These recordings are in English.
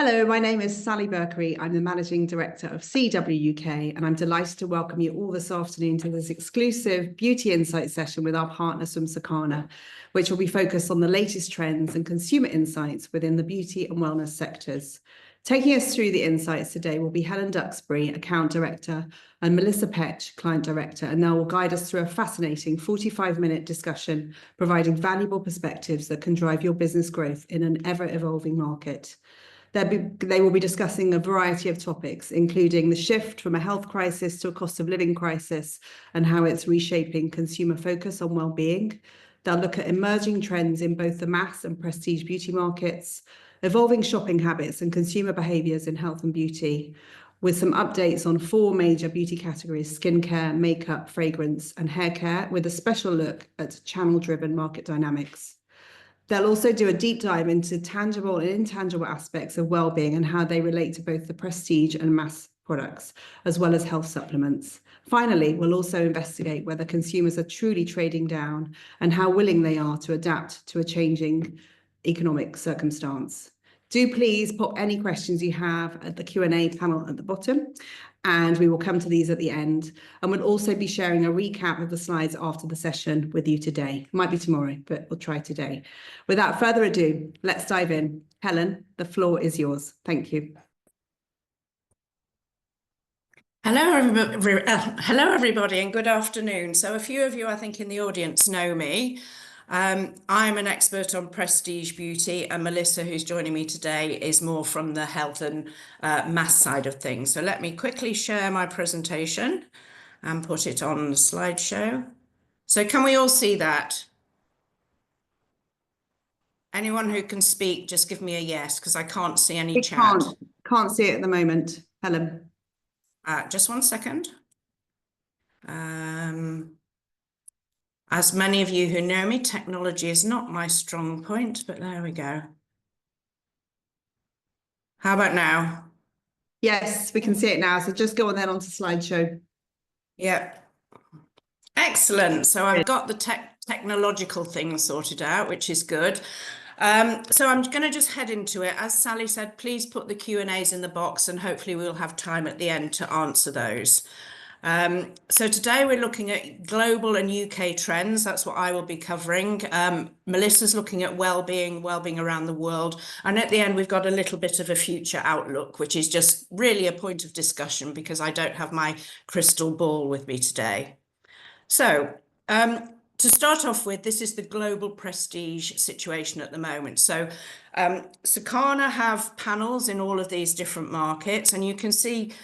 Hello, my name is Sally Berkery. I'm the Managing Director of CW UK, and I'm delighted to welcome you all this afternoon to this exclusive Beauty Insight session with our partners from Circana, which will be focused on the latest trends and consumer insights within the beauty and wellness sectors. Taking us through the insights today will be Helen Duxbury, Account Director, and Melissa Petch, Client Director, and they will guide us through a fascinating 45-minute discussion, providing valuable perspectives that can drive your business growth in an ever-evolving market. They will be discussing a variety of topics, including the shift from a health crisis to a cost of living crisis and how it's reshaping consumer focus on well-being. They'll look at emerging trends in both the mass and prestige beauty markets, evolving shopping habits and consumer behaviours in health and beauty, with some updates on 4 major beauty categories: skincare, makeup, fragrance, and hair care, with a special look at channel-driven market dynamics. They'll also do a deep dive into tangible and intangible aspects of well-being and how they relate to both the prestige and mass products, as well as health supplements. Finally, we'll also investigate whether consumers are truly trading down and how willing they are to adapt to a changing economic circumstance. Do please pop any questions you have at the Q&A panel at the bottom, and we will come to these at the end. And we'll also be sharing a recap of the slides after the session with you today. Might be tomorrow, but we'll try today. Without further ado, let's dive in. Helen, the floor is yours. Thank you. Hello, everybody, and good afternoon. So a few of you, I think, in the audience know me. I'm an expert on prestige beauty, and Melissa, who's joining me today, is more from the health and mass side of things. So let me quickly share my presentation and put it on the slideshow. So can we all see that? Anyone who can speak, just give me a yes, because I can't see any chat. Can't see it at the moment, Helen. Just one second. As many of you who know me, technology is not my strong point, but there we go. How about now? Yes, we can see it now. So just go on then onto slideshow. Yeah. Excellent. So I've got the technological things sorted out, which is good. So I'm going to just head into it. As Sally said, please put the Q&As in the box, and hopefully we'll have time at the end to answer those. So today we're looking at global and UK trends. That's what I will be covering. Melissa's looking at well-being around the world. And at the end, we've got a little bit of a future outlook, which is just really a point of discussion because I don't have my crystal ball with me today. So to start off with, this is the global prestige situation at the moment. So Circana have panels in all of these different markets, and you can see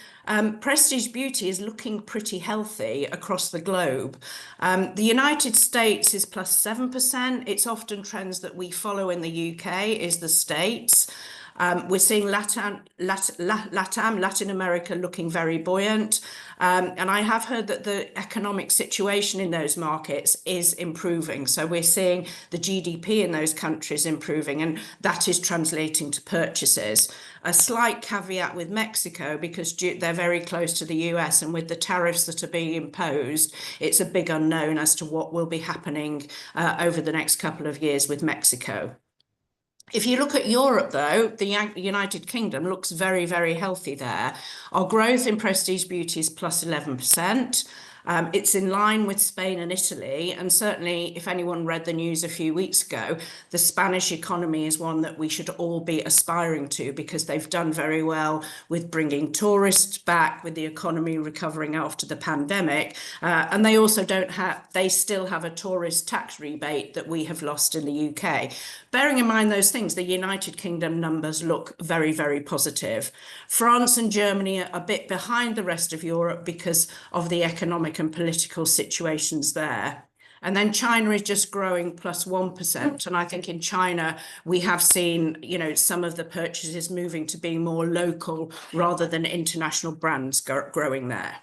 prestige beauty is looking pretty healthy across the globe. The United States is +7%. It's often trends that we follow in the UK is the States. We're seeing Latin America looking very buoyant. And I have heard that the economic situation in those markets is improving. So we're seeing the GDP in those countries improving, and that is translating to purchases. A slight caveat with Mexico, because they're very close to the US, and with the tariffs that are being imposed, it's a big unknown as to what will be happening over the next couple of years with Mexico. If you look at Europe, though, the United Kingdom looks very, very healthy there. Our growth in prestige beauty is +11%. It's in line with Spain and Italy. And certainly, if anyone read the news a few weeks ago, the Spanish economy is one that we should all be aspiring to, because they've done very well with bringing tourists back, with the economy recovering after the pandemic. And they also they still have a tourist tax rebate that we have lost in the UK. Bearing in mind those things, the United Kingdom numbers look very, very positive. France and Germany are a bit behind the rest of Europe because of the economic and political situations there. And then China is just growing +1%. And I think in China, we have seen, some of the purchases moving to being more local rather than international brands growing there.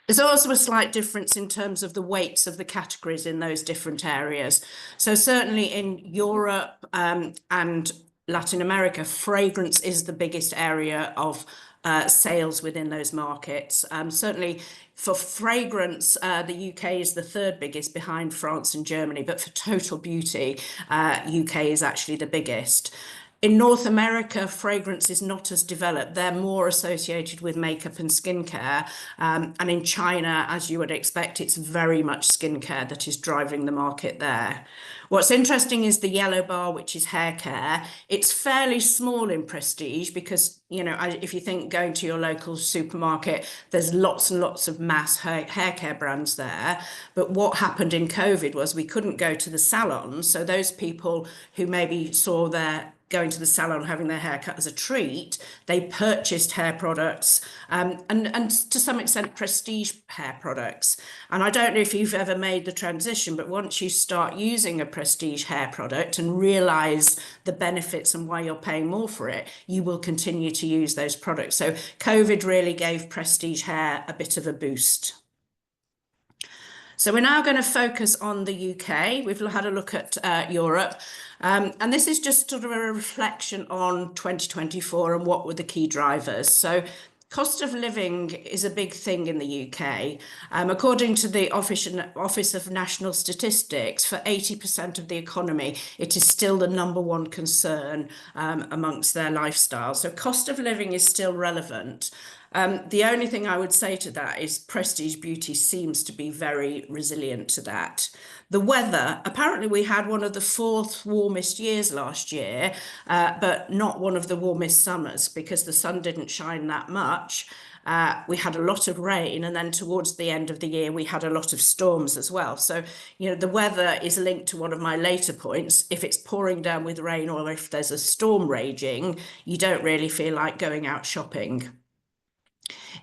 There's also a slight difference in terms of the weights of the categories in those different areas. So certainly in Europe and Latin America, fragrance is the biggest area of sales within those markets. Certainly for fragrance, the UK is the 3rd biggest behind France and Germany, but for total beauty, UK is actually the biggest. In North America, fragrance is not as developed. They're more associated with makeup and skincare. And in China, as you would expect, it's very much skincare that is driving the market there. What's interesting is the yellow bar, which is hair care. It's fairly small in prestige because, you know, if you think going to your local supermarket, there's lots and lots of mass hair care brands there. But what happened in COVID was we couldn't go to the salons. So those people who maybe saw their going to the salon, having their hair cut as a treat, they purchased hair products and to some extent prestige hair products. And I don't know if you've ever made the transition, but once you start using a prestige hair product and realize the benefits and why you're paying more for it, you will continue to use those products. So COVID really gave prestige hair a bit of a boost. So we're now going to focus on the UK. We've had a look at Europe. And this is just sort of a reflection on 2024 and what were the key drivers. So cost of living is a big thing in the UK. According to the Office of National Statistics, for 80% of the economy, it is still the #1 concern amongst their lifestyle. So cost of living is still relevant. The only thing I would say to that is prestige beauty seems to be very resilient to that. The weather, apparently we had one of the 4th warmest years last year, but not one of the warmest summers because the sun didn't shine that much. We had a lot of rain, and then towards the end of the year, we had a lot of storms as well. So, you know, the weather is linked to one of my later points. If it's pouring down with rain or if there's a storm raging, you don't really feel like going out shopping.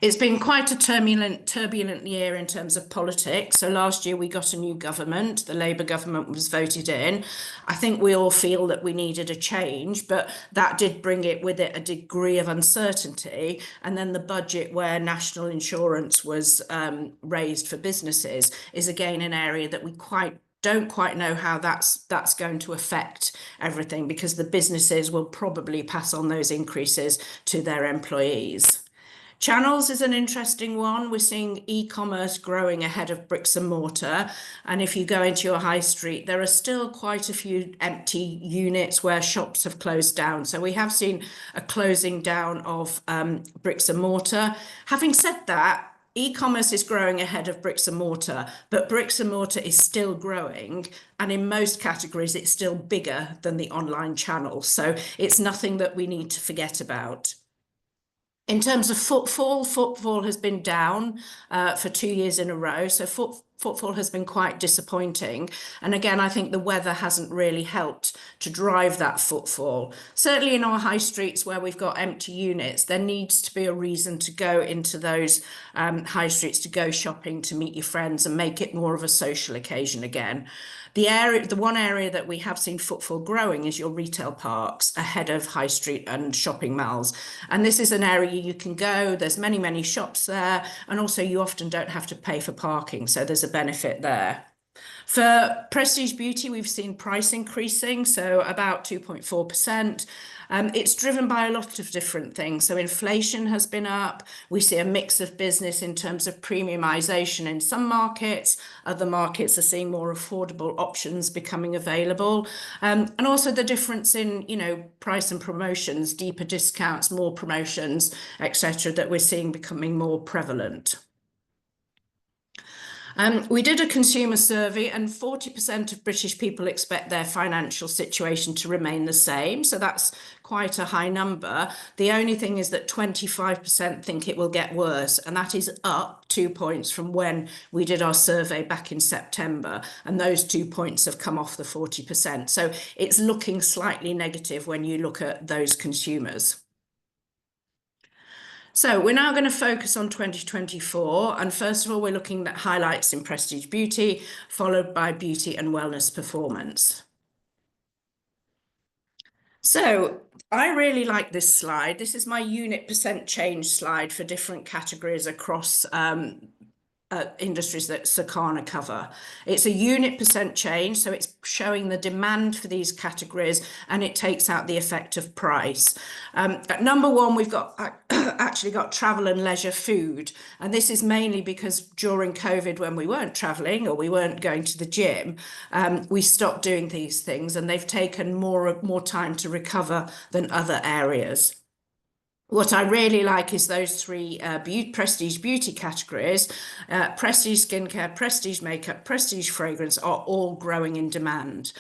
It's been quite a turbulent year in terms of politics. So last year we got a new government. The Labour government was voted in. I think we all feel that we needed a change, but that did bring it with it a degree of uncertainty. And then the budget where national insurance was raised for businesses is again an area that we don't quite know how that's going to affect everything because the businesses will probably pass on those increases to their employees. Channels is an interesting one. We're seeing e-commerce growing ahead of bricks and mortar. And if you go into your high street, there are still quite a few empty units where shops have closed down. So we have seen a closing down of bricks and mortar. Having said that, e-commerce is growing ahead of bricks and mortar, but bricks and mortar is still growing. And in most categories, it's still bigger than the online channel. So it's nothing that we need to forget about. In terms of footfall has been down for 2 years in a row. So footfall has been quite disappointing. And again, I think the weather hasn't really helped to drive that footfall. Certainly in our high streets where we've got empty units, there needs to be a reason to go into those high streets, to go shopping, to meet your friends and make it more of a social occasion again. The one area that we have seen footfall growing is your retail parks ahead of high street and shopping malls. And this is an area you can go, there's many shops there, and also you often don't have to pay for parking, so there's a benefit there. For prestige beauty, we've seen price increasing, so about 2.4%. It's driven by a lot of different things. So inflation has been up. We see a mix of business in terms of premiumization in some markets. Other markets are seeing more affordable options becoming available. And also the difference in, you know, price and promotions, deeper discounts, more promotions, etc., that we're seeing becoming more prevalent. We did a consumer survey and 40% of British people expect their financial situation to remain the same. So that's quite a high number. The only thing is that 25% think it will get worse, and that is up 2 points from when we did our survey back in September. And those 2 points have come off the 40%. So it's looking slightly negative when you look at those consumers. So we're now going to focus on 2024. And first of all, we're looking at highlights in prestige beauty, followed by beauty and wellness performance. So I really like this slide. This is my unit % change slide for different categories across industries that Circana cover. It's a unit percent change, so it's showing the demand for these categories, and it takes out the effect of price. At number one, we've got actually got travel and leisure food, and this is mainly because during COVID, when we weren't traveling or we weren't going to the gym, we stopped doing these things, and they've taken more time to recover than other areas. What I really like is those three prestige beauty categories. Prestige skincare, prestige makeup, prestige fragrance are all growing in demand,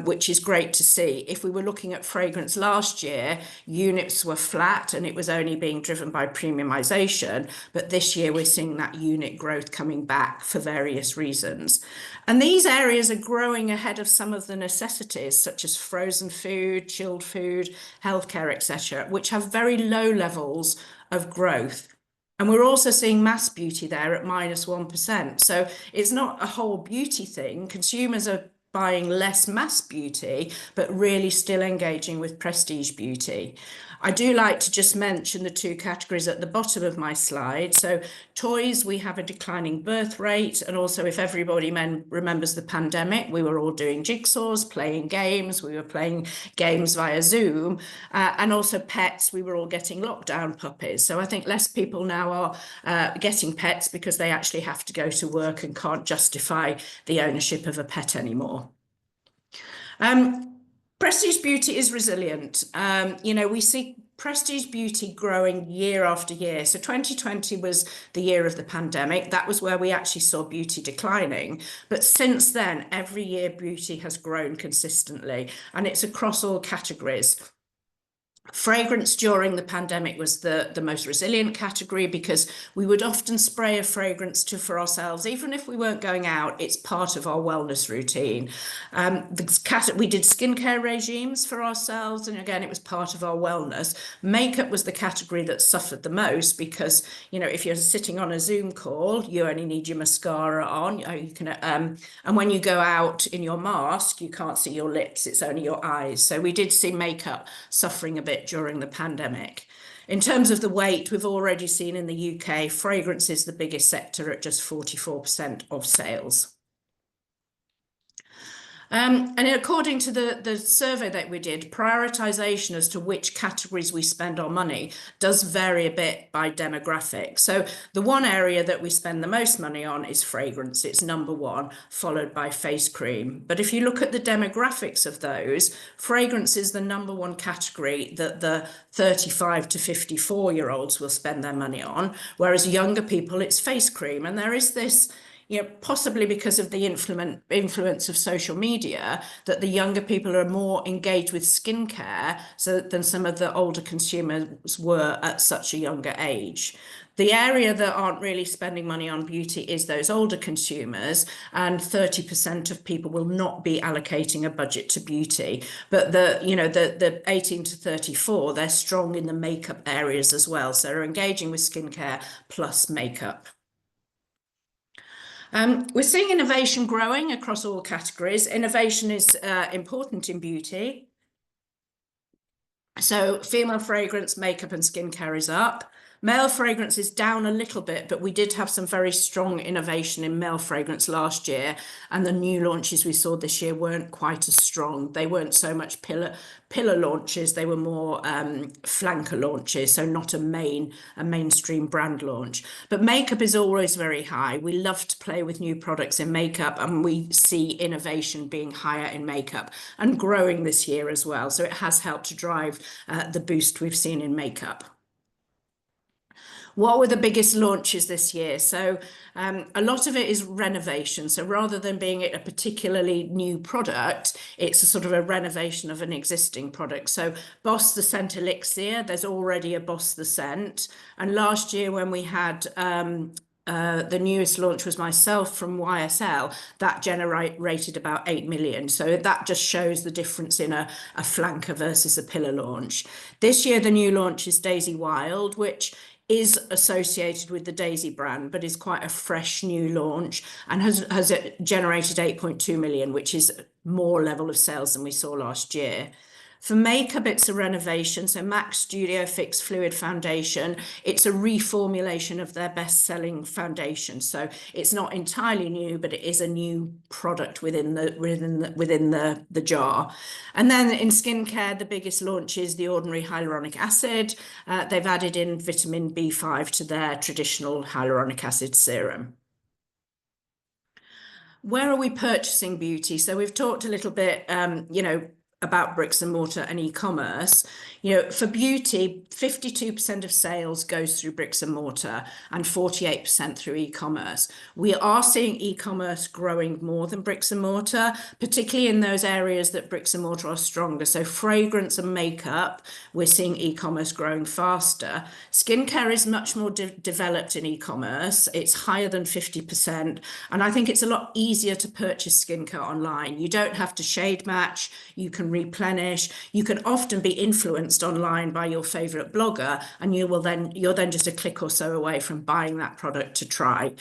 which is great to see. If we were looking at fragrance last year, units were flat and it was only being driven by premiumization. But this year we're seeing that unit growth coming back for various reasons. And these areas are growing ahead of some of the necessities, such as frozen food, chilled food, healthcare, etc., which have very low levels of growth. And we're also seeing mass beauty there at -1%. So it's not a whole beauty thing. Consumers are buying less mass beauty, but really still engaging with prestige beauty. I do like to just mention the two categories at the bottom of my slide. So toys, we have a declining birth rate. And also, if everybody remembers the pandemic, we were all doing jigsaws, playing games. We were playing games via Zoom. And also pets, we were all getting lockdown puppies. So I think less people now are getting pets because they actually have to go to work and can't justify the ownership of a pet anymore. Prestige beauty is resilient. We see prestige beauty growing year after year. So 2020 was the year of the pandemic. That was where we actually saw beauty declining. But since then, every year beauty has grown consistently, and it's across all categories. Fragrance during the pandemic was the most resilient category because we would often spray a fragrance for ourselves. Even if we weren't going out, it's part of our wellness routine. We did skincare regimes for ourselves, and again, it was part of our wellness. Makeup was the category that suffered the most because, if you're sitting on a Zoom call, you only need your mascara on. And when you go out in your mask, you can't see your lips, it's only your eyes. So we did see makeup suffering a bit during the pandemic. In terms of the weight, we've already seen in the UK, fragrance is the biggest sector at just 44% of sales. And according to the survey that we did, prioritization as to which categories we spend our money does vary a bit by demographic. So the one area that we spend the most money on is fragrance. It's number one, followed by face cream. But if you look at the demographics of those, fragrance is the number one category that the 35 to 54-year-olds will spend their money on, whereas younger people, it's face cream. And there is this, possibly because of the influence of social media, that the younger people are more engaged with skincare than some of the older consumers were at such a younger age. The area that aren't really spending money on beauty is those older consumers, and 30% of people will not be allocating a budget to beauty. But the 18 to 34, they're strong in the makeup areas as well. So they're engaging with skincare plus makeup. We're seeing innovation growing across all categories. Innovation is important in beauty. So female fragrance, makeup and skincare is up. Male fragrance is down a little bit, but we did have some very strong innovation in male fragrance last year, and the new launches we saw this year weren't quite as strong. They weren't so much pillar launches, they were more flanker launches, so not a mainstream brand launch. But makeup is always very high. We love to play with new products in makeup, and we see innovation being higher in makeup and growing this year as well. So it has helped to drive the boost we've seen in makeup. What were the biggest launches this year? So a lot of it is renovation. So rather than being a particularly new product, it's a sort of a renovation of an existing product. So Boss the Scent Elixir, there's already a Boss the Scent. And last year when we had the newest launch was Myself from YSL, that generated about 8 million. So that just shows the difference in a flanker versus a pillar launch. This year, the new launch is Daisy Wild, which is associated with the Daisy brand, but is quite a fresh new launch and has generated 8.2 million, which is more level of sales than we saw last year. For makeup, it's a renovation. So MAC Studio Fix Fluid Foundation, it's a reformulation of their best-selling foundation. So it's not entirely new, but it is a new product within the jar. And then in skincare, the biggest launch is the Ordinary Hyaluronic Acid. They've added in vitamin B5 to their traditional hyaluronic acid serum. Where are we purchasing beauty? So we've talked a little bit, about bricks and mortar and e-commerce. For beauty, 52% of sales goes through bricks and mortar and 48% through e-commerce. We are seeing e-commerce growing more than bricks and mortar, particularly in those areas that bricks and mortar are stronger. So fragrance and makeup, we're seeing e-commerce growing faster. Skincare is much more developed in e-commerce. It's higher than 50%. And I think it's a lot easier to purchase skincare online. You don't have to shade match. You can replenish. You can often be influenced online by your favorite blogger, and you're then just a click or so away from buying that product to try.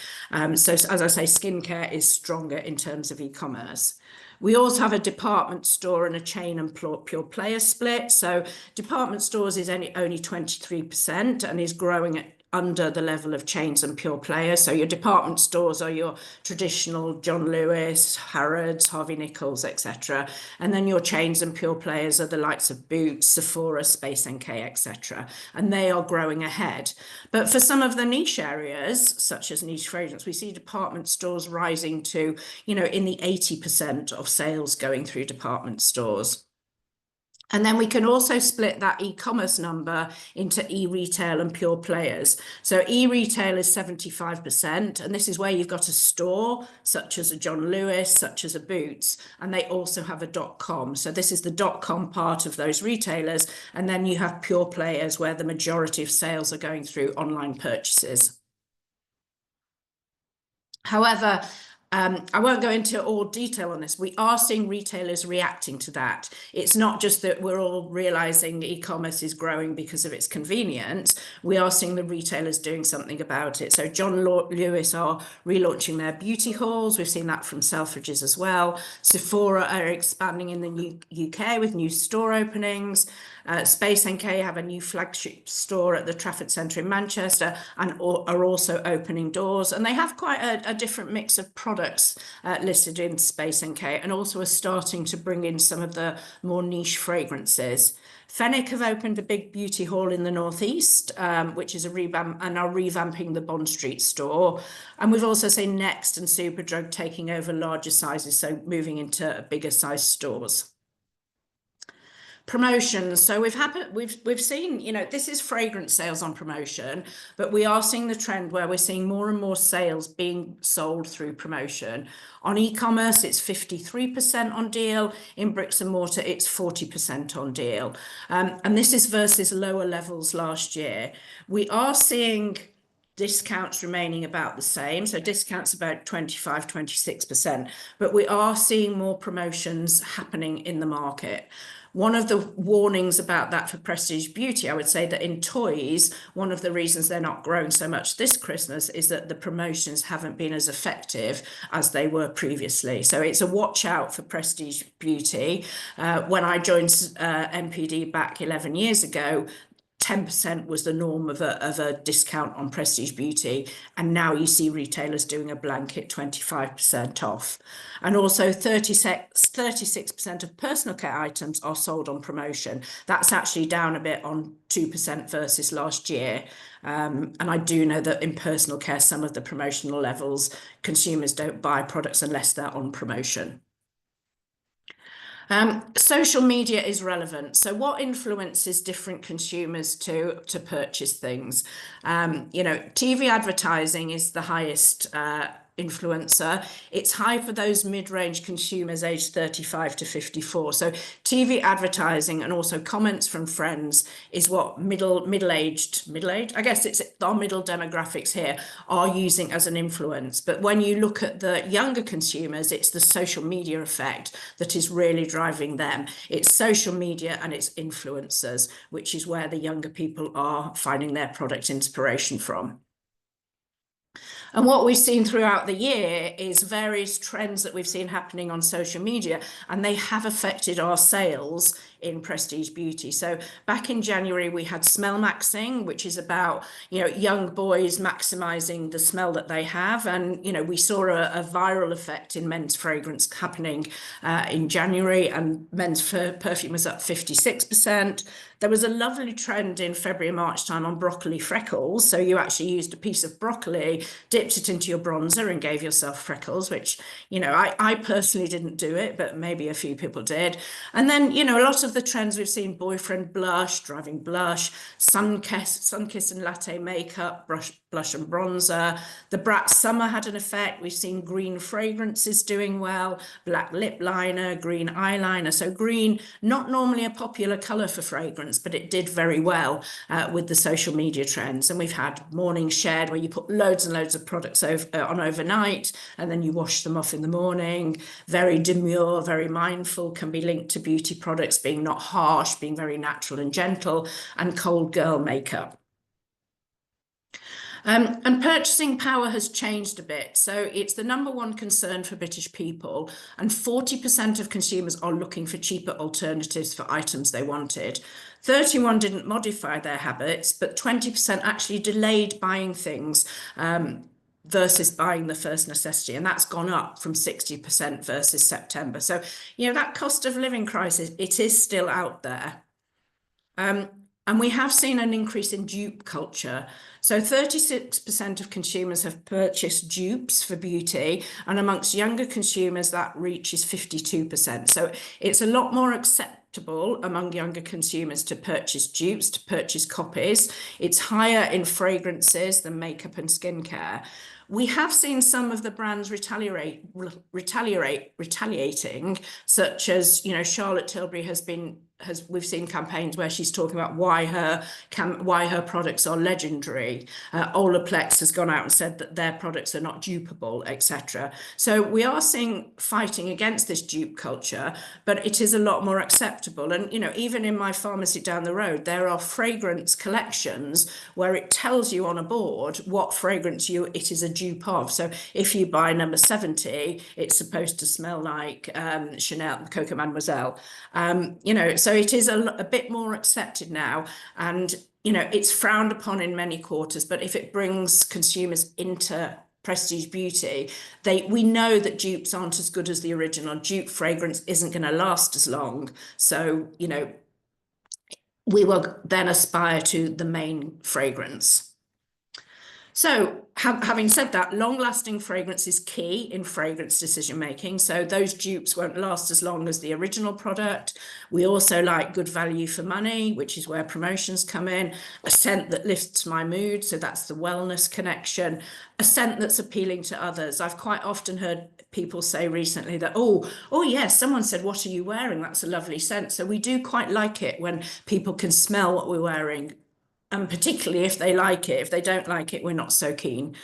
So as I say, skincare is stronger in terms of e-commerce. We also have a department store and a chain and pure player split. So department stores is only 23% and is growing at under the level of chains and pure players. So your department stores are your traditional John Lewis, Harrods, Harvey Nichols, etc. And then your chains and pure players are the likes of Boots, Sephora, Space NK, etc. And they are growing ahead. But for some of the niche areas, such as niche fragrance, we see department stores rising to, in the 80% of sales going through department stores. And then we can also split that e-commerce number into e-retail and pure players. So e-retail is 75%, and this is where you've got a store, such as a John Lewis, such as a Boots, and they also have a .com. So this is the .com part of those retailers, and then you have pure players where the majority of sales are going through online purchases. However, I won't go into all detail on this. We are seeing retailers reacting to that. It's not just that we're all realizing e-commerce is growing because of its convenience. We are seeing the retailers doing something about it. So John Lewis are relaunching their beauty halls. We've seen that from Selfridges as well. Sephora are expanding in the UK with new store openings. Space NK have a new flagship store at the Trafford Centre in Manchester and are also opening doors. And they have quite a different mix of products listed in Space NK, and also are starting to bring in some of the more niche fragrances. Fenwick have opened a big beauty hall in the northeast, which is a revamp, and are revamping the Bond Street store. And we've also seen Next and Superdrug taking over larger sizes, so moving into bigger size stores. Promotions. So we've seen, this is fragrance sales on promotion, but we are seeing the trend where we're seeing more and more sales being sold through promotion. On e-commerce, it's 53% on deal. In bricks and mortar, it's 40% on deal. And this is versus lower levels last year. We are seeing discounts remaining about the same. So discounts about 25, 26%, but we are seeing more promotions happening in the market. One of the warnings about that for prestige beauty, I would say that in toys, one of the reasons they're not growing so much this Christmas is that the promotions haven't been as effective as they were previously. So it's a watch out for prestige beauty. When I joined MPD back 11 years ago, 10% was the norm of a discount on prestige beauty, and now you see retailers doing a blanket 25% off. And also 36% of personal care items are sold on promotion. That's actually down a bit on 2% versus last year. And I do know that in personal care, some of the promotional levels, consumers don't buy products unless they're on promotion. Social media is relevant. So what influences different consumers to purchase things? TV advertising is the highest influencer. It's high for those mid-range consumers aged 35 to 54. So TV advertising and also comments from friends is what middle-aged, I guess it's our middle demographics here are using as an influence. But when you look at the younger consumers, it's the social media effect that is really driving them. It's social media and it's influencers, which is where the younger people are finding their product inspiration from. And what we've seen throughout the year is various trends that we've seen happening on social media, and they have affected our sales in prestige beauty. So back in January, we had Smell Maxing, which is about, young boys maximizing the smell that they have. And, we saw a viral effect in men's fragrance happening in January, and men's perfume was up 56%. There was a lovely trend in February and March time on broccoli freckles. So you actually used a piece of broccoli, dipped it into your bronzer and gave yourself freckles, which, I personally didn't do it, but maybe a few people did. And then, a lot of the trends we've seen: boyfriend blush, driving blush, sun kiss and latte makeup, blush and bronzer. The Brat Summer had an effect. We've seen green fragrances doing well, black lip liner, green eyeliner. So green, not normally a popular color for fragrance, but it did very well with the social media trends. And we've had morning shared, where you put loads and loads of products on overnight and then you wash them off in the morning. Very demure, very mindful, can be linked to beauty products being not harsh, being very natural and gentle, and cold girl makeup. And purchasing power has changed a bit. So it's the number one concern for British people, and 40% of consumers are looking for cheaper alternatives for items they wanted. 31% didn't modify their habits, but 20% actually delayed buying things versus buying the first necessity. And that's gone up from 60% versus September. So, that cost of living crisis, it is still out there. And we have seen an increase in dupe culture. So 36% of consumers have purchased dupes for beauty, and amongst younger consumers, that reaches 52%. So it's a lot more acceptable among younger consumers to purchase dupes, to purchase copies. It's higher in fragrances than makeup and skincare. We have seen some of the brands retaliating, such as, Charlotte Tilbury we've seen campaigns where she's talking about why her products are legendary. Olaplex has gone out and said that their products are not dupeable, etc. So we are seeing fighting against this dupe culture, but it is a lot more acceptable. And, even in my pharmacy down the road, there are fragrance collections where it tells you on a board what fragrance it is a dupe of. So if you buy number 70, it's supposed to smell like Chanel, Coco Mademoiselle. So it is a bit more accepted now, and it's frowned upon in many quarters. But if it brings consumers into prestige beauty, we know that dupes aren't as good as the original. Dupe fragrance isn't going to last as long. So we will then aspire to the main fragrance. So having said that, long-lasting fragrance is key in fragrance decision-making. So those dupes won't last as long as the original product. We also like good value for money, which is where promotions come in. A scent that lifts my mood, so that's the wellness connection. A scent that's appealing to others. I've quite often heard people say recently that, oh yes, someone said, what are you wearing? That's a lovely scent. So we do quite like it when people can smell what we're wearing, and particularly if they like it. If they don't like it, we're not so keen.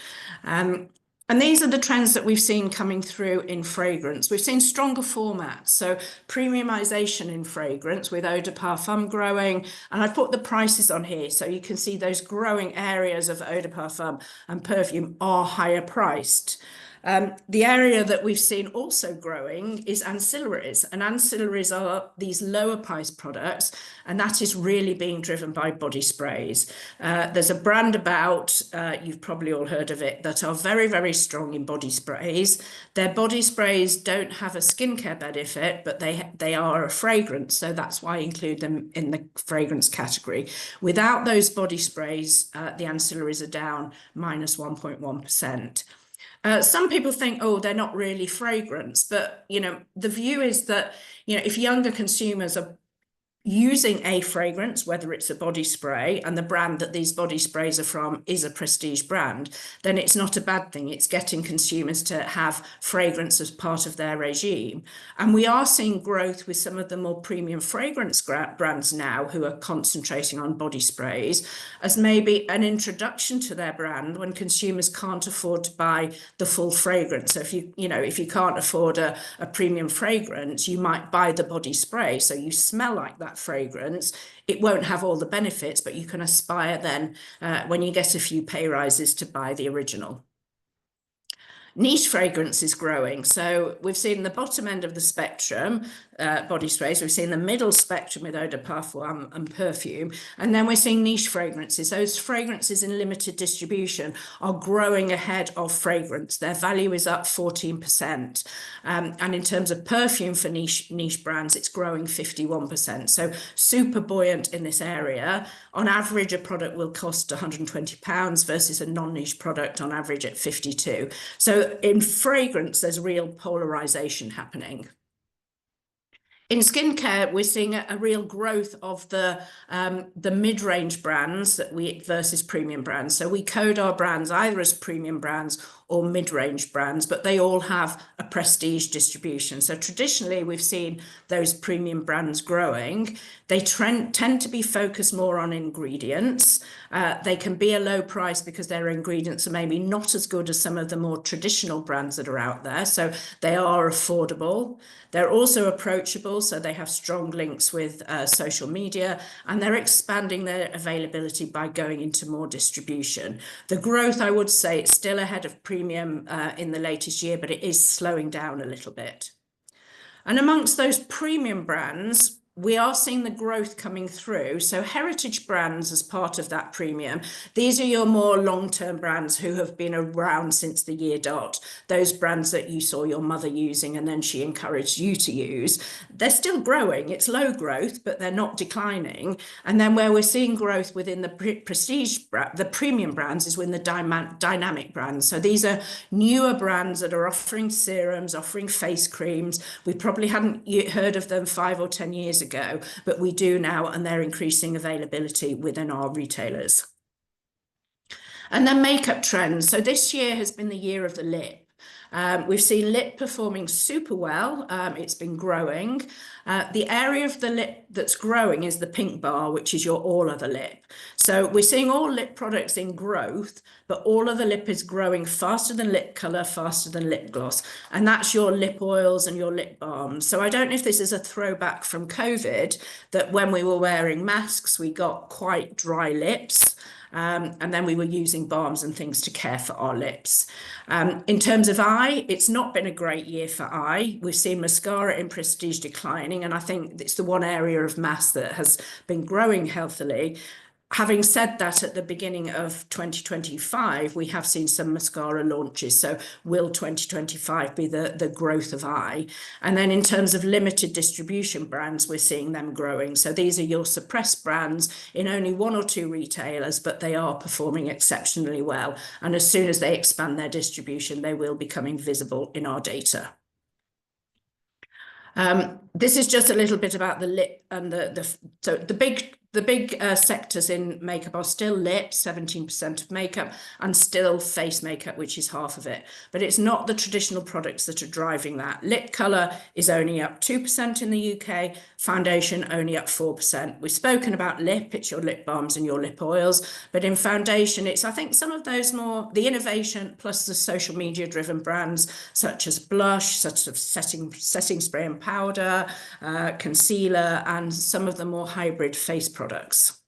And these are the trends that we've seen coming through in fragrance. We've seen stronger formats, so premiumization in fragrance with eau de parfum growing. And I've put the prices on here so you can see those growing areas of eau de parfum and perfume are higher priced. The area that we've seen also growing is ancillaries, and ancillaries are these lower priced products, and that is really being driven by body sprays. There's a brand about, you've probably all heard of it, that are very, very strong in body sprays. Their body sprays don't have a skincare benefit, but they are a fragrance, so that's why I include them in the fragrance category. Without those body sprays, the ancillaries are down -1.1%. Some people think, oh, they're not really fragrance, but, the view is that, if younger consumers are using a fragrance, whether it's a body spray, and the brand that these body sprays are from is a prestige brand, then it's not a bad thing. It's getting consumers to have fragrance as part of their regime. And we are seeing growth with some of the more premium fragrance brands now who are concentrating on body sprays as maybe an introduction to their brand when consumers can't afford to buy the full fragrance. So if you can't afford a premium fragrance, you might buy the body spray, so you smell like that fragrance. It won't have all the benefits, but you can aspire then when you get a few pay rises to buy the original. Niche fragrance is growing. So we've seen the bottom end of the spectrum, body sprays. We've seen the middle spectrum with eau de parfum and perfume. And then we're seeing niche fragrances. Those fragrances in limited distribution are growing ahead of fragrance. Their value is up 14%. And in terms of perfume for niche brands, it's growing 51%. So super buoyant in this area. On average, a product will cost £120 versus a non-niche product on average at 52. So in fragrance, there's real polarization happening. In skincare, we're seeing a real growth of the mid-range brands that versus premium brands. So we code our brands either as premium brands or mid-range brands, but they all have a prestige distribution. So traditionally, we've seen those premium brands growing. They tend to be focused more on ingredients. They can be a low price because their ingredients are maybe not as good as some of the more traditional brands that are out there. So they are affordable. They're also approachable, so they have strong links with social media, and they're expanding their availability by going into more distribution. The growth, I would say, it's still ahead of premium in the latest year, but it is slowing down a little bit. And amongst those premium brands, we are seeing the growth coming through. So heritage brands as part of that premium, these are your more long-term brands who have been around since the year dot. Those brands that you saw your mother using and then she encouraged you to use. They're still growing. It's low growth, but they're not declining. And then where we're seeing growth within the prestige, the premium brands is within the dynamic brands. So these are newer brands that are offering serums, offering face creams. We probably hadn't heard of them 5 or 10 years ago, but we do now, and they're increasing availability within our retailers. And then makeup trends. So this year has been the year of the lip. We've seen lip performing super well. It's been growing. The area of the lip that's growing is the pink bar, which is your all other lip. So we're seeing all lip products in growth, but all other lip is growing faster than lip color, faster than lip gloss. And that's your lip oils and your lip balms. So I don't know if this is a throwback from COVID, that when we were wearing masks, we got quite dry lips. And then we were using balms and things to care for our lips. In terms of eye, it's not been a great year for eye. We've seen mascara in prestige declining, and I think it's the one area of mass that has been growing healthily. Having said that, at the beginning of 2025, we have seen some mascara launches. So will 2025 be the growth of eye? And then in terms of limited distribution brands, we're seeing them growing. So these are your suppressed brands in only 1 or 2 retailers, but they are performing exceptionally well. And as soon as they expand their distribution, they will be becoming visible in our data. This is just a little bit about the lip and the big sectors in makeup are still lip, 17% of makeup, and still face makeup, which is half of it. But it's not the traditional products that are driving that. Lip colour is only up 2% in the UK, foundation only up 4%. We've spoken about lip, it's your lip balms and your lip oils, but in foundation, it's, I think, some of those more, the innovation plus the social media driven brands, such as blush, such as setting spray and powder, concealer, and some of the more hybrid face products.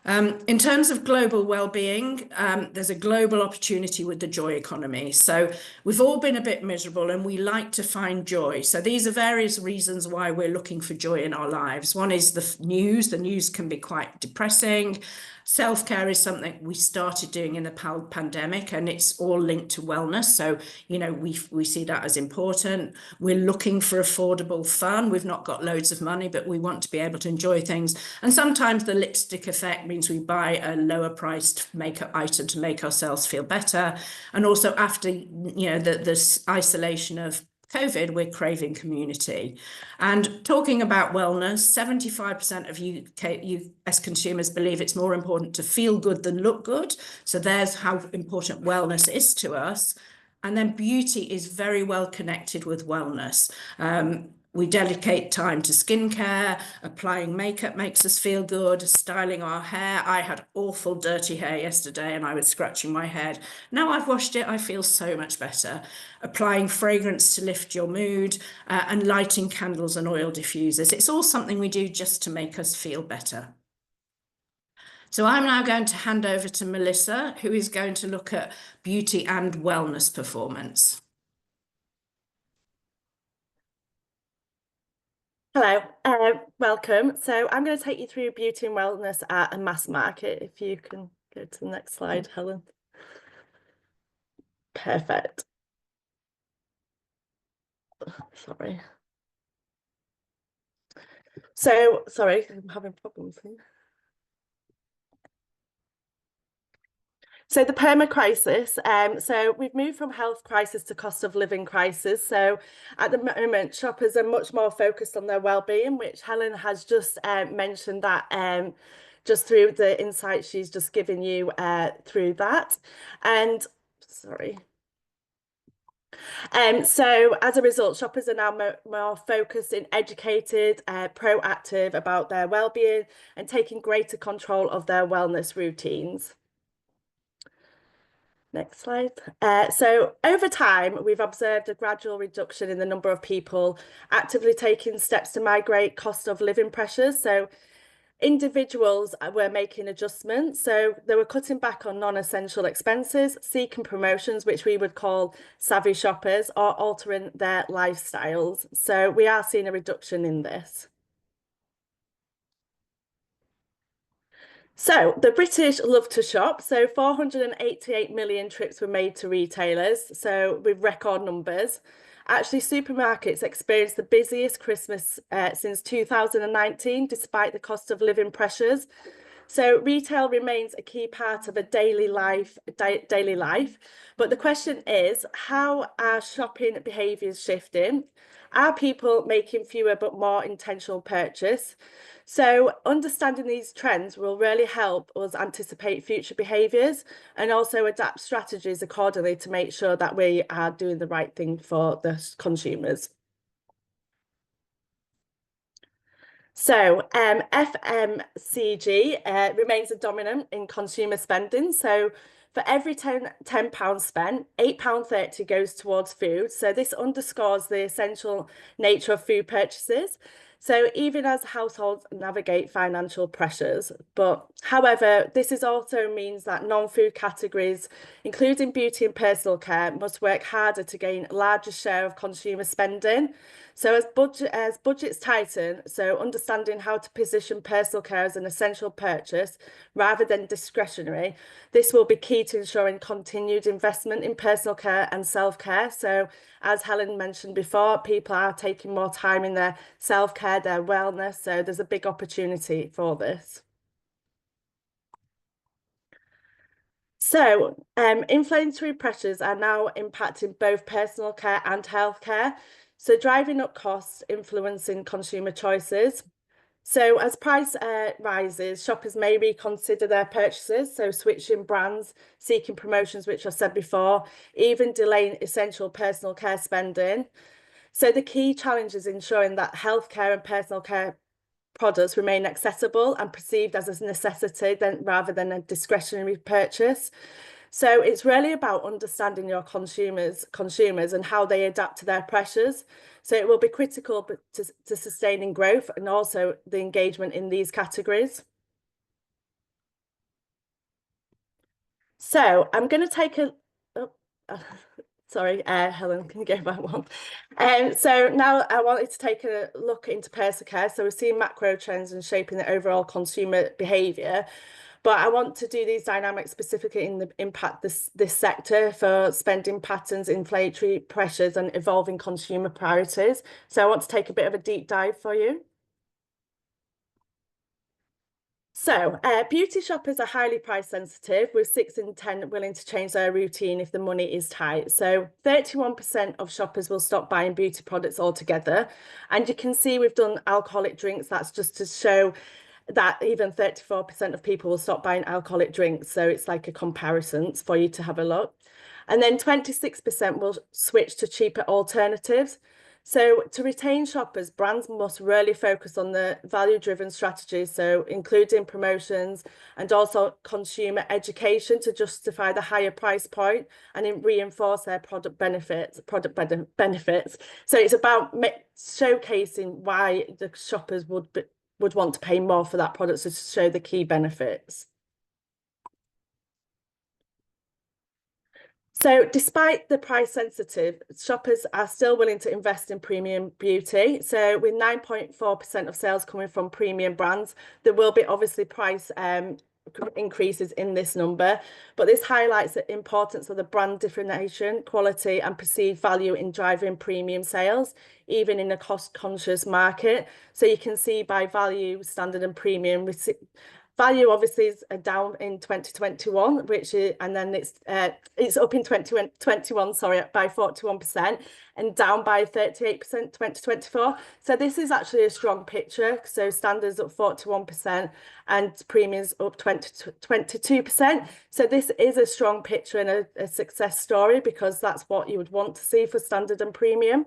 In terms of global well-being, there's a global opportunity with the joy economy. So we've all been a bit miserable and we like to find joy. So these are various reasons why we're looking for joy in our lives. One is the news. The news can be quite depressing. Self-care is something we started doing in the pandemic, and it's all linked to wellness. So, you know, we see that as important. We're looking for affordable fun. We've not got loads of money, but we want to be able to enjoy things. And sometimes the lipstick effect means we buy a lower priced makeup item to make ourselves feel better. And also after, you know, this isolation of COVID, we're craving community. And talking about wellness, 75% of US consumers believe it's more important to feel good than look good. So there's how important wellness is to us. And then beauty is very well connected with wellness. We dedicate time to skincare, applying makeup makes us feel good, styling our hair. I had awful dirty hair yesterday and I was scratching my head. Now I've washed it, I feel so much better. Applying fragrance to lift your mood, and lighting candles and oil diffusers. It's all something we do just to make us feel better. So I'm now going to hand over to Melissa, who is going to look at beauty and wellness performance. Hello, welcome. So I'm going to take you through beauty and wellness at a mass market. If you can go to the next slide, Helen. Perfect. Sorry. So, sorry, I'm having problems here. So the perma crisis, so we've moved from health crisis to cost of living crisis. So at the moment, shoppers are much more focused on their well-being, which Helen has just mentioned that just through the insights she's just given you through that. And sorry. So as a result, shoppers are now more focused and educated, proactive about their well-being and taking greater control of their wellness routines. Next slide. So over time, we've observed a gradual reduction in the number of people actively taking steps to migrate cost of living pressures. So individuals were making adjustments. So they were cutting back on non-essential expenses, seeking promotions, which we would call savvy shoppers, or altering their lifestyles. So we are seeing a reduction in this. So the British love to shop. So 488 million trips were made to retailers. So with record numbers. Actually, supermarkets experienced the busiest Christmas since 2019, despite the cost of living pressures. So retail remains a key part of a daily life. But the question is, how are shopping behaviours shifting? Are people making fewer but more intentional purchase? So understanding these trends will really help us anticipate future behaviours and also adapt strategies accordingly to make sure that we are doing the right thing for the consumers. So FMCG remains a dominant in consumer spending. So for every £10 spent, £8.30 goes towards food. So this underscores the essential nature of food purchases. So even as households navigate financial pressures, but however, this is also means that non-food categories, including beauty and personal care, must work harder to gain a larger share of consumer spending. So as budgets tighten, so understanding how to position personal care as an essential purchase rather than discretionary, this will be key to ensuring continued investment in personal care and self-care. So as Helen mentioned before, people are taking more time in their self-care, their wellness. So there's a big opportunity for this. So inflationary pressures are now impacting both personal care and healthcare. So driving up costs, influencing consumer choices. So as price rises, shoppers may reconsider their purchases, so switching brands, seeking promotions, which I said before, even delaying essential personal care spending. So the key challenge is ensuring that healthcare and personal care products remain accessible and perceived as a necessity rather than a discretionary purchase. So it's really about understanding your consumers and how they adapt to their pressures. So it will be critical to sustaining growth and also the engagement in these categories. So I'm going to take a, sorry, Helen, can you go back one? So now I wanted to take a look into personal care. So we're seeing macro trends and shaping the overall consumer behaviour. But I want to do these dynamics specifically in the impact this sector for spending patterns, inflationary pressures and evolving consumer priorities. So I want to take a bit of a deep dive for you. So beauty shoppers are highly price sensitive, with 6 in 10 willing to change their routine if the money is tight. So 31% of shoppers will stop buying beauty products altogether. And you can see we've done alcoholic drinks. That's just to show that even 34% of people will stop buying alcoholic drinks. So it's like a comparison for you to have a look. And then 26% will switch to cheaper alternatives. So to retain shoppers, brands must really focus on the value-driven strategies, so including promotions and also consumer education to justify the higher price point and reinforce their product benefits. So it's about showcasing why the shoppers would want to pay more for that product to show the key benefits. So despite the price sensitive, shoppers are still willing to invest in premium beauty. So with 9.4% of sales coming from premium brands, there will be obviously price increases in this number, but this highlights the importance of the brand differentiation, quality and perceived value in driving premium sales, even in a cost-conscious market. So you can see by value, standard and premium, value obviously is down in 2021, which is, and then it's up in 2021, sorry, by 41% and down by 38% 2024. So this is actually a strong picture. So standards up 41% and premiums up 22%. So this is a strong picture and a success story, because that's what you would want to see for standard and premium.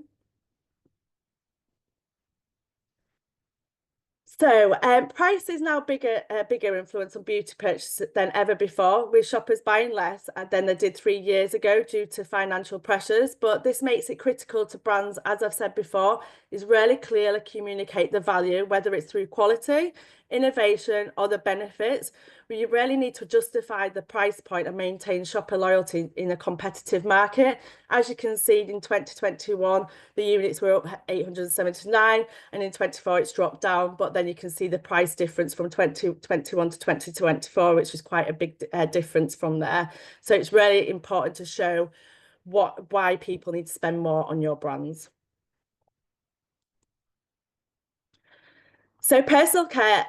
So price is now a bigger influence on beauty purchases than ever before, with shoppers buying less than they did 3 years ago due to financial pressures. But this makes it critical to brands, as I've said before, is really clearly communicate the value, whether it's through quality, innovation or the benefits. You really need to justify the price point and maintain shopper loyalty in a competitive market. As you can see, in 2021, the units were up 879, and in 24 it's dropped down. But then you can see the price difference from 2021 to 2024, which is quite a big difference from there. So it's really important to show why people need to spend more on your brands. So personal care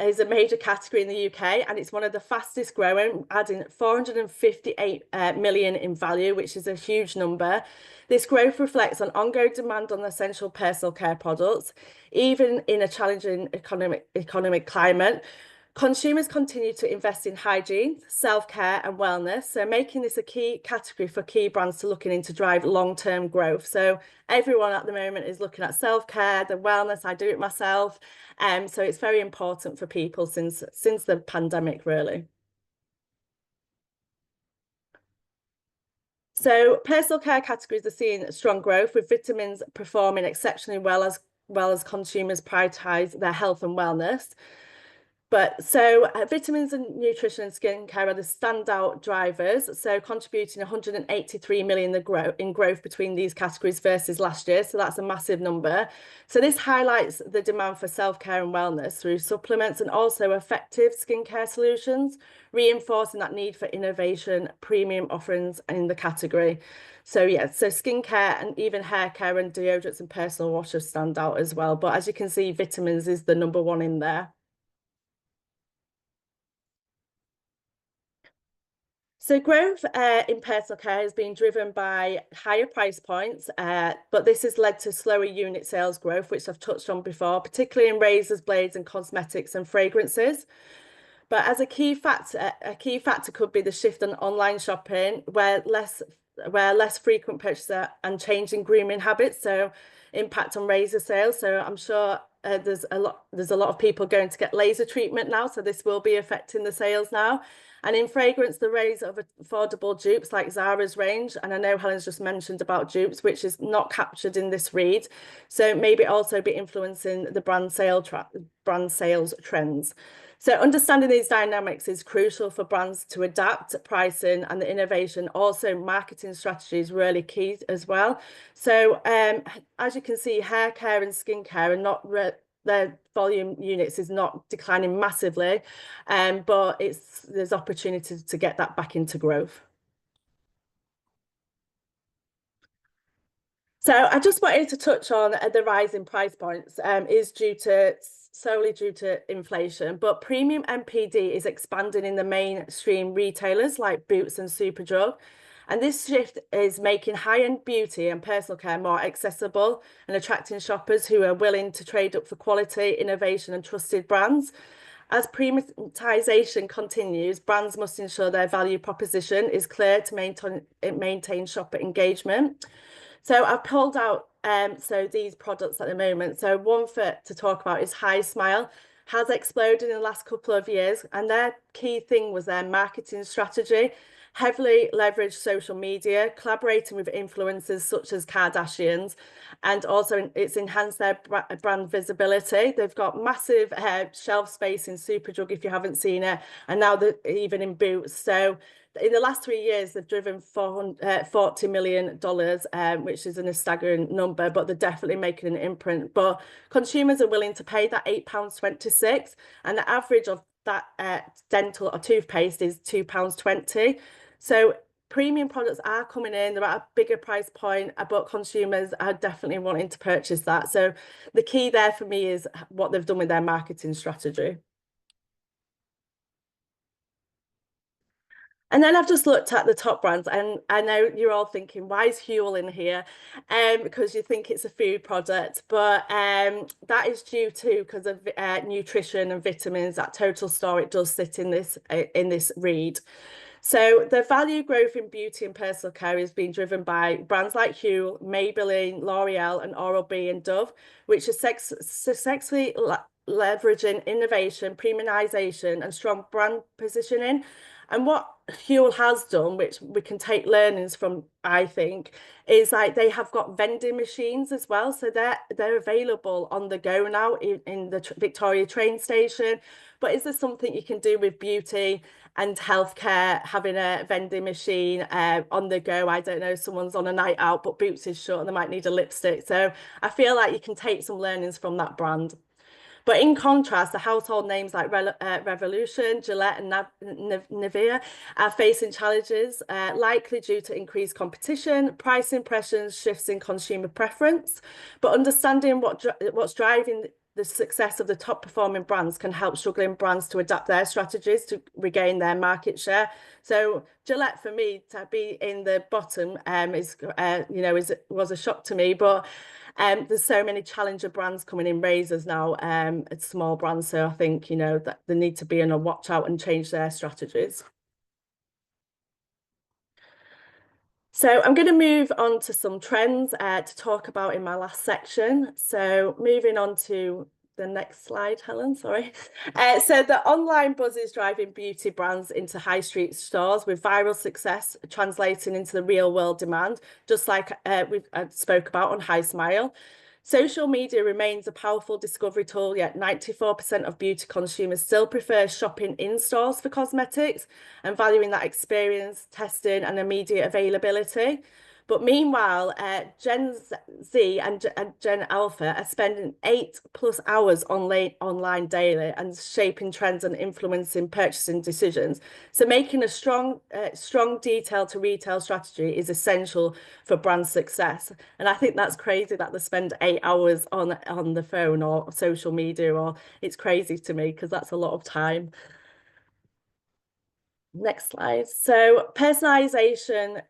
is a major category in the UK, and it's one of the fastest growing, adding 458 million in value, which is a huge number. This growth reflects on ongoing demand on essential personal care products, even in a challenging economic climate. Consumers continue to invest in hygiene, self-care and wellness, so making this a key category for key brands to looking in to drive long-term growth. So everyone at the moment is looking at self-care, the wellness. I do it myself. So it's very important for people since the pandemic, really. So personal care categories are seeing strong growth, with vitamins performing exceptionally well as consumers prioritise their health and wellness. But so vitamins and nutrition and skincare are the standout drivers, so contributing 183 million in growth between these categories versus last year. So that's a massive number. So this highlights the demand for self-care and wellness through supplements and also effective skincare solutions, reinforcing that need for innovation, premium offerings in the category. So yeah, so skincare and even hair care and deodorants and personal washers stand out as well. But as you can see, vitamins is the number one in there. So growth in personal care has been driven by higher price points, but this has led to slower unit sales growth, which I've touched on before, particularly in razors, blades and cosmetics and fragrances. But as a key factor could be the shift in online shopping, where less frequent purchaser and changing grooming habits, so impact on razor sales. So I'm sure there's a lot of people going to get laser treatment now, so this will be affecting the sales now. And in fragrance, the rise of affordable dupes like Zara's range, and I know Helen's just mentioned about dupes, which is not captured in this read, so maybe also be influencing the brand sales trends. So understanding these dynamics is crucial for brands to adapt pricing and the innovation. Also, marketing strategy is really key as well. So as you can see, hair care and skincare are not their volume units is not declining massively, but there's opportunity to get that back into growth. So I just wanted to touch on the rise in price points is solely due to inflation, but premium NPD is expanding in the mainstream retailers like Boots and Superdrug. And this shift is making high-end beauty and personal care more accessible and attracting shoppers who are willing to trade up for quality, innovation and trusted brands. As premiumization continues, brands must ensure their value proposition is clear to maintain shopper engagement. So I've pulled out these products at the moment. So one to talk about is High Smile. Has exploded in the last couple of years, and their key thing was their marketing strategy. Heavily leveraged social media, collaborating with influencers such as Kardashians, and also it's enhanced their brand visibility. They've got massive shelf space in Superdrug if you haven't seen it, and now even in Boots. So in the last 3 years, they've driven $40 million, which is a staggering number, but they're definitely making an imprint. But consumers are willing to pay that £8.26, and the average of that dental or toothpaste is £2.20. So premium products are coming in, they're at a bigger price point, but consumers are definitely wanting to purchase that. So the key there for me is what they've done with their marketing strategy. And then I've just looked at the top brands, and I know you're all thinking, why is Huel in here? Because you think it's a food product, but that is due to because of nutrition and vitamins. That total store, it does sit in this read. So the value growth in beauty and personal care is being driven by brands like Huel, Maybelline, L'Oreal, and Oral-B and Dove, which are successfully leveraging innovation, premiumization, and strong brand positioning. And what Huel has done, which we can take learnings from, I think, is like they have got vending machines as well. So they're available on the go now in the Victoria train station. But is there something you can do with beauty and healthcare, having a vending machine on the go? I don't know, someone's on a night out, but Boots is shut and they might need a lipstick. So I feel like you can take some learnings from that brand. But in contrast, the household names like Revolution, Gillette, and Nivea are facing challenges, likely due to increased competition, price impressions, shifts in consumer preference. But understanding what's driving the success of the top performing brands can help struggling brands to adapt their strategies to regain their market share. So Gillette, for me, to be in the bottom was a shock to me, but there's so many challenger brands coming in, razors now, it's small brands. So I think, that they need to be on a watch out and change their strategies. So I'm going to move on to some trends to talk about in my last section. So moving on to the next slide, Helen, sorry. So the online buzz is driving beauty brands into high street stores, with viral success translating into the real world demand, just like we spoke about on High Smile. Social media remains a powerful discovery tool, yet 94% of beauty consumers still prefer shopping in stores for cosmetics and valuing that experience, testing, and immediate availability. But meanwhile, Gen Z and Gen Alpha are spending 8+ hours online daily and shaping trends and influencing purchasing decisions. So making a strong detail to retail strategy is essential for brand success. And I think that's crazy that they spend 8 hours on the phone or social media, or it's crazy to me because that's a lot of time. Next slide. So personalization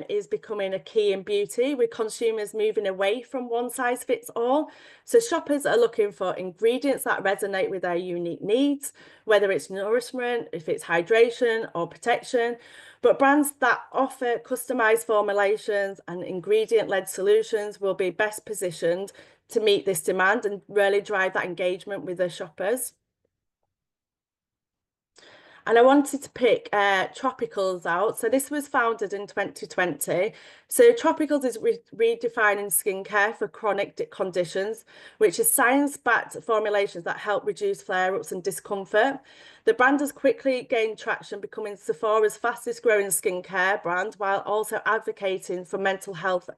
is becoming a key in beauty, with consumers moving away from one size fits all. So shoppers are looking for ingredients that resonate with their unique needs, whether it's nourishment, if it's hydration or protection. But brands that offer customized formulations and ingredient-led solutions will be best positioned to meet this demand and really drive that engagement with their shoppers. And I wanted to pick Tropicals out. So this was founded in 2020. So Tropicals is redefining skincare for chronic conditions, which is science-backed formulations that help reduce flare-ups and discomfort. The brand has quickly gained traction, becoming Sephora's fastest growing skincare brand, while also advocating for mental health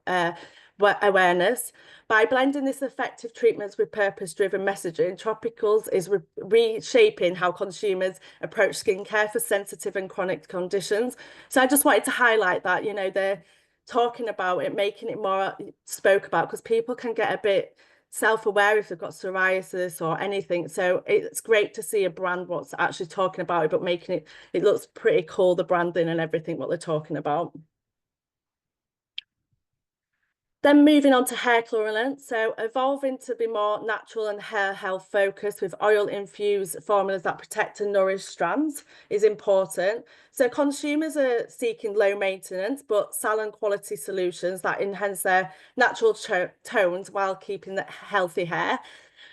awareness. By blending this effective treatments with purpose-driven messaging, Tropicals is reshaping how consumers approach skincare for sensitive and chronic conditions. So I just wanted to highlight that, they're talking about it, making it more spoke about, because people can get a bit self-aware if they've got psoriasis or anything. So it's great to see a brand what's actually talking about it, but making it looks pretty cool, the branding and everything, what they're talking about. Then moving on to hair colorant, so evolving to be more natural and hair health focused with oil-infused formulas that protect and nourish strands is important. So consumers are seeking low maintenance but salon quality solutions that enhance their natural tones while keeping the healthy hair.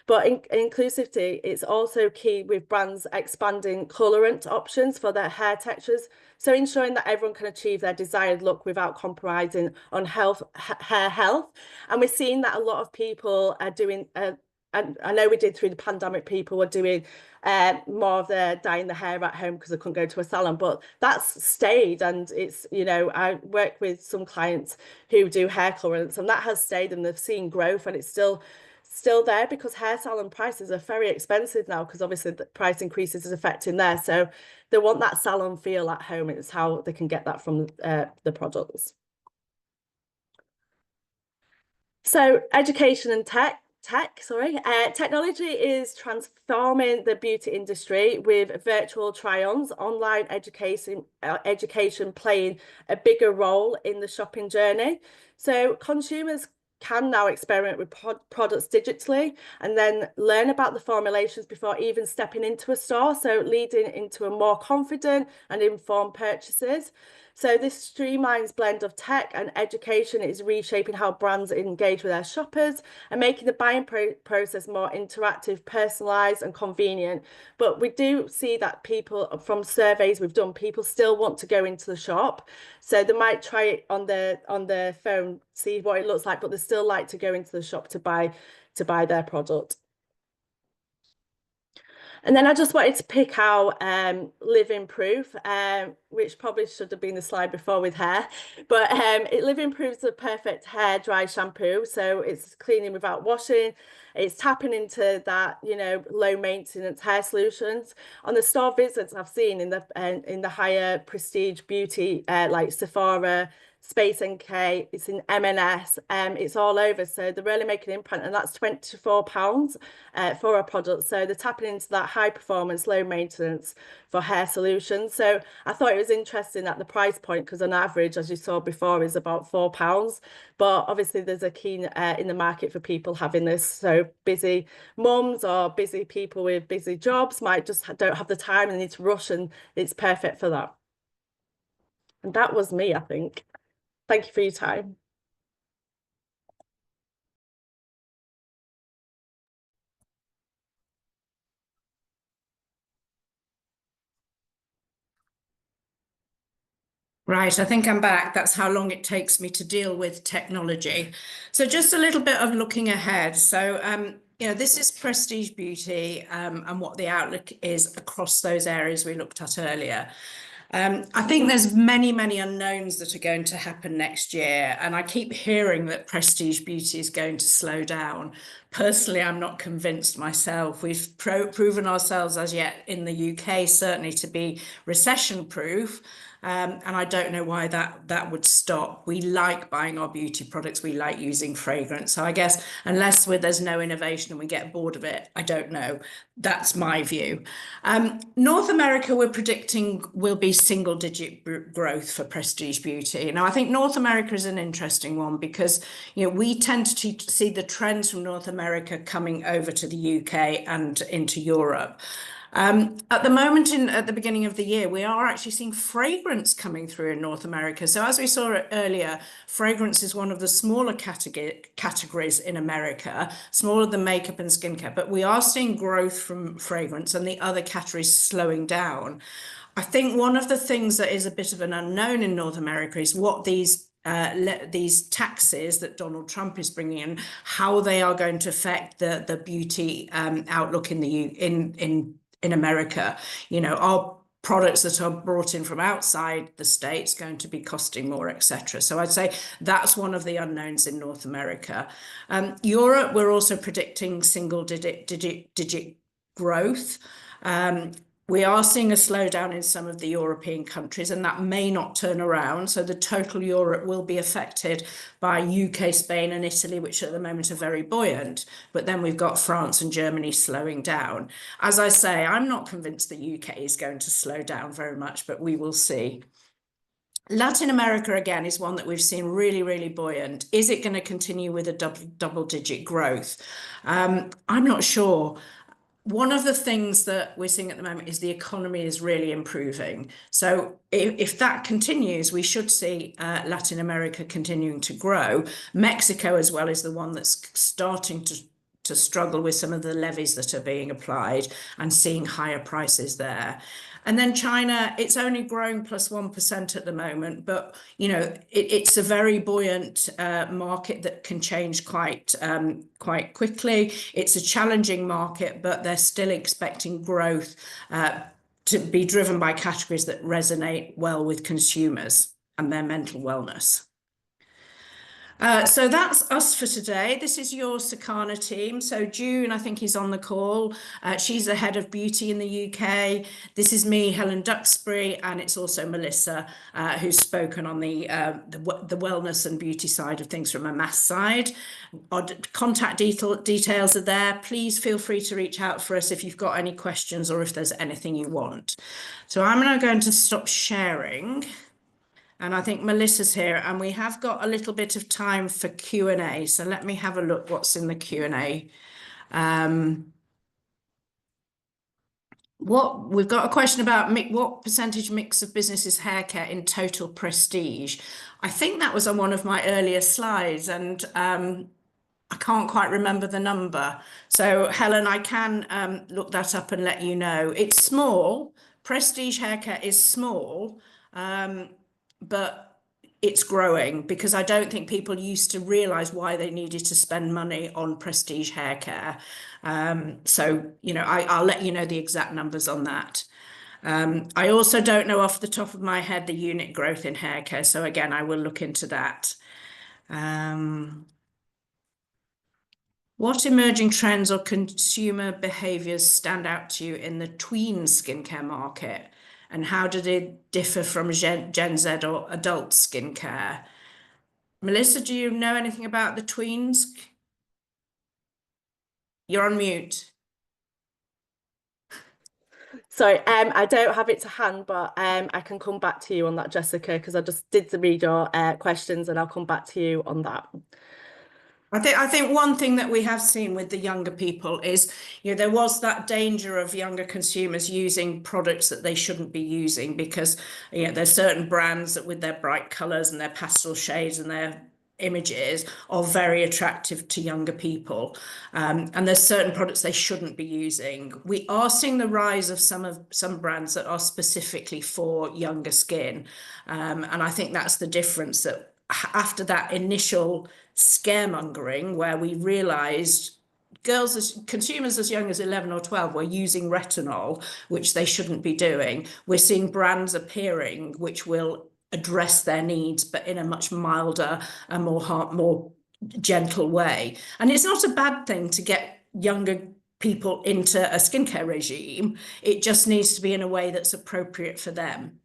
But inclusivity is also key, with brands expanding colorant options for their hair textures. So ensuring that everyone can achieve their desired look without compromising on hair health. And we're seeing that a lot of people are doing and I know we did through the pandemic, people were doing more of the dyeing the hair at home because they couldn't go to a salon, but that's stayed. And it's, you know, I work with some clients who do hair colorants, and that has stayed, and they've seen growth, and it's still there because hair salon prices are very expensive now, because obviously the price increases is affecting there. So they want that salon feel at home. It's how they can get that from the products. So education and technology is transforming the beauty industry, with virtual try-ons, online education playing a bigger role in the shopping journey. So consumers can now experiment with products digitally and then learn about the formulations before even stepping into a store, so leading into a more confident and informed purchases. So this streamlines blend of tech and education is reshaping how brands engage with their shoppers and making the buying process more interactive, personalized and convenient. But we do see that people, from surveys we've done, people still want to go into the shop. So they might try it on their phone, see what it looks like, but they still like to go into the shop to buy their product. And then I just wanted to pick out Living Proof, which probably should have been the slide before with hair, but Living Proof's the perfect hair dry shampoo. So it's cleaning without washing. It's tapping into that, you know, low maintenance hair solutions. On the store visits I've seen in the higher prestige beauty, like Sephora, Space NK, it's in M&S, it's all over. So they're really making an impact, and that's £24 for a product. So they're tapping into that high performance, low maintenance for hair solutions. So I thought it was interesting at the price point, because on average, as you saw before, is about £4. But obviously there's a keen in the market for people having this. So busy mums or busy people with busy jobs might just don't have the time and need to rush, and it's perfect for that. And that was me, I think. Thank you for your time. Right, I think I'm back. That's how long it takes me to deal with technology. So just a little bit of looking ahead. So, you know, this is prestige beauty and what the outlook is across those areas we looked at earlier. I think there's many, many unknowns that are going to happen next year, and I keep hearing that prestige beauty is going to slow down. Personally, I'm not convinced myself. We've proven ourselves as yet in the UK, certainly, to be recession-proof. And I don't know why that would stop. We like buying our beauty products. We like using fragrance. So I guess unless there's no innovation and we get bored of it, I don't know. That's my view. North America, we're predicting will be single-digit growth for prestige beauty. Now, I think North America is an interesting one because, you know, we tend to see the trends from North America coming over to the UK and into Europe. At the moment, at the beginning of the year, we are actually seeing fragrance coming through in North America. So as we saw earlier, fragrance is one of the smaller categories in America, smaller than makeup and skincare, but we are seeing growth from fragrance and the other categories slowing down. I think one of the things that is a bit of an unknown in North America is what these taxes that Donald Trump is bringing in, how they are going to affect the beauty outlook in America. You know, are products that are brought in from outside the States going to be costing more, etc. So I'd say that's one of the unknowns in North America. Europe, we're also predicting single-digit growth. We are seeing a slowdown in some of the European countries, and that may not turn around. So the total Europe will be affected by UK, Spain and Italy, which at the moment are very buoyant. But then we've got France and Germany slowing down. As I say, I'm not convinced the UK is going to slow down very much, but we will see. Latin America, again, is one that we've seen really, really buoyant. Is it going to continue with a double-digit growth? I'm not sure. One of the things that we're seeing at the moment is the economy is really improving. So if that continues, we should see Latin America continuing to grow. Mexico as well is the one that's starting to to struggle with some of the levies that are being applied and seeing higher prices there. And then China, it's only growing +1% at the moment, but it's a very buoyant market that can change quite quickly. It's a challenging market, but they're still expecting growth to be driven by categories that resonate well with consumers and their mental wellness. So that's us for today. This is your Circana team. So June, I think, is on the call. She's the head of beauty in the UK. This is me, Helen Duxbury, and it's also Melissa, who's spoken on the wellness and beauty side of things from a mass side. Our contact details are there. Please feel free to reach out for us if you've got any questions or if there's anything you want. So I'm now going to stop sharing. And I think Melissa's here, and we have got a little bit of time for Q&A. So let me have a look what's in the Q&A. We've got a question about what percentage mix of business is hair care in total prestige. I think that was on one of my earlier slides, and I can't quite remember the number. So Helen, I can look that up and let you know. It's small. Prestige hair care is small. But it's growing because I don't think people used to realise why they needed to spend money on prestige hair care. So, I'll let you know the exact numbers on that. I also don't know off the top of my head the unit growth in hair care. So again, I will look into that. What emerging trends or consumer behaviours stand out to you in the tween skincare market? And how did it differ from Gen Z or adult skincare? Melissa, do you know anything about the tweens? You're on mute. Sorry, I don't have it to hand, but I can come back to you on that, Jessica, because I just did read your questions, and I'll come back to you on that. I think one thing that we have seen with the younger people is, there was that danger of younger consumers using products that they shouldn't be using because, there's certain brands that with their bright colours and their pastel shades and their images are very attractive to younger people. And there's certain products they shouldn't be using. We are seeing the rise of some brands that are specifically for younger skin. And I think that's the difference, that after that initial scaremongering where we realized consumers as young as 11 or 12 were using retinol, which they shouldn't be doing, we're seeing brands appearing which will address their needs, but in a much milder and more gentle way. And it's not a bad thing to get younger people into a skincare regime. It just needs to be in a way that's appropriate for them.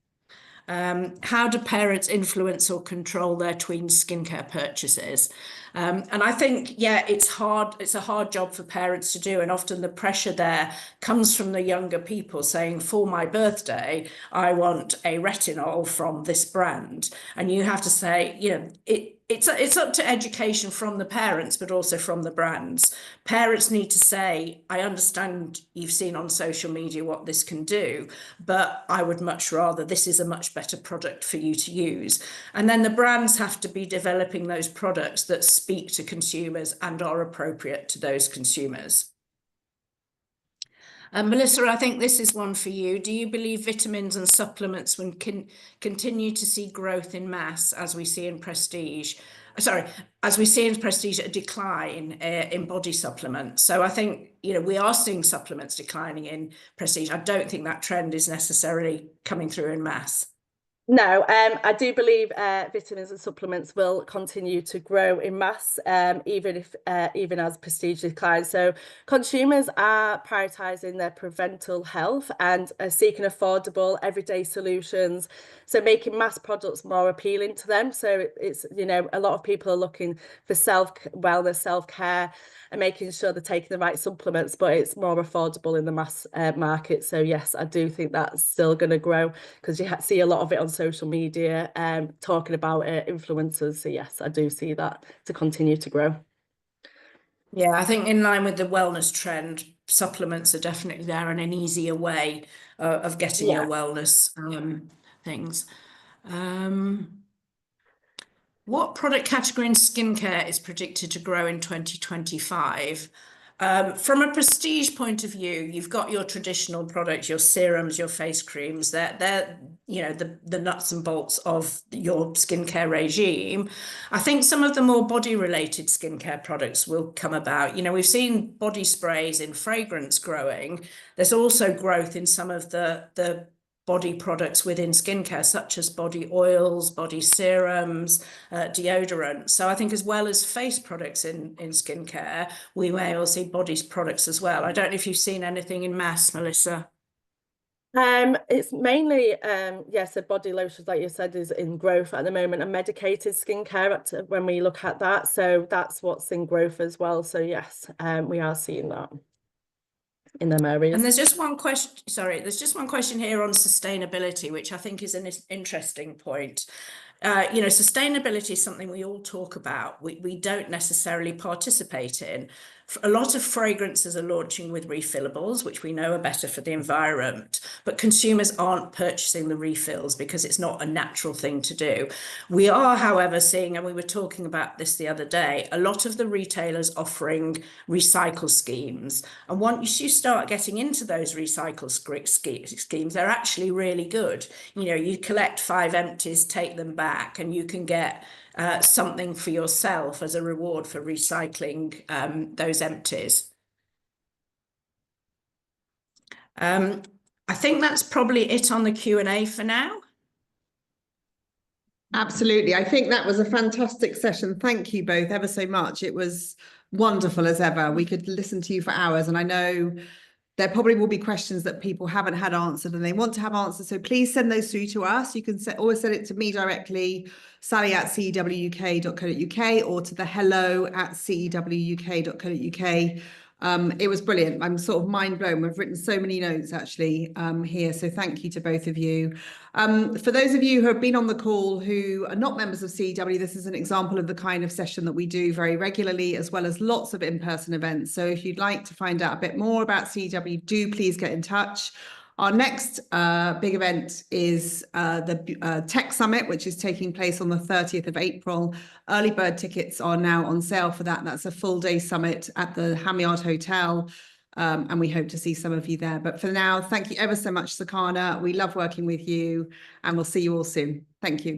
How do parents influence or control their tween skincare purchases? And I think, it's hard. It's a hard job for parents to do. And often the pressure there comes from the younger people saying, for my birthday, I want a retinol from this brand. And you have to say, it's up to education from the parents, but also from the brands. Parents need to say, I understand you've seen on social media what this can do, but I would much rather, this is a much better product for you to use. And then the brands have to be developing those products that speak to consumers and are appropriate to those consumers. Melissa, I think this is one for you. Do you believe vitamins and supplements will continue to see growth in mass as we see in prestige? As we see in prestige, a decline in body supplements. So I think, we are seeing supplements declining in prestige. I don't think that trend is necessarily coming through in mass. No, I do believe vitamins and supplements will continue to grow in mass, even as prestige declines. So consumers are prioritising their parental health and are seeking affordable, everyday solutions. So making mass products more appealing to them. So it's, a lot of people are looking for wellness, self-care, and making sure they're taking the right supplements, but it's more affordable in the mass market. So yes, I do think that's still going to grow because you see a lot of it on social media, talking about it, influencers. So yes, I do see that to continue to grow. Yeah, I think in line with the wellness trend, supplements are definitely there and an easier way of getting your wellness things. What product category in skincare is predicted to grow in 2025? From a prestige point of view, you've got your traditional products, your serums, your face creams. They're you know, the nuts and bolts of your skincare regime. I think some of the more body-related skincare products will come about. You know, we've seen body sprays in fragrance growing. There's also growth in some of the body products within skincare, such as body oils, body serums, deodorant. So I think as well as face products in skincare, we may all see body products as well. I don't know if you've seen anything in mass, Melissa. It's mainly so body lotions, like you said, is in growth at the moment, and medicated skincare when we look at that. So that's what's in growth as well. So yes, we are seeing that in them areas. And there's just one question, sorry, there's just one question here on sustainability, which I think is an interesting point. You know, sustainability is something we all talk about. We don't necessarily participate in. A lot of fragrances are launching with refillables, which we know are better for the environment, but consumers aren't purchasing the refills because it's not a natural thing to do. We are, however, seeing, and we were talking about this the other day, a lot of the retailers offering recycle schemes. And once you start getting into those recycle schemes, they're actually really good. You know, you collect 5 empties, take them back, and you can get something for yourself as a reward for recycling those empties. I think that's probably it on the Q&A for now. Absolutely. I think that was a fantastic session. Thank you both ever so much. It was wonderful as ever. We could listen to you for hours, and I know there probably will be questions that people haven't had answered and they want to have answers. So please send those through to us. You can always send it to me directly, sally@cewuk.co.uk, or to the hello@cewuk.co.uk. It was brilliant. I'm sort of mind blown. We've written so many notes actually here. So thank you to both of you. For those of you who have been on the call who are not members of CEW, this is an example of the kind of session that we do very regularly, as well as lots of in-person events. So if you'd like to find out a bit more about CEW, do please get in touch. Our next big event is the Tech Summit, which is taking place on the 30th of April. Early bird tickets are now on sale for that. That's a full day summit at the Hamyard Hotel. And we hope to see some of you there. But for now, thank you ever so much, Circana. We love working with you, and we'll see you all soon. Thank you.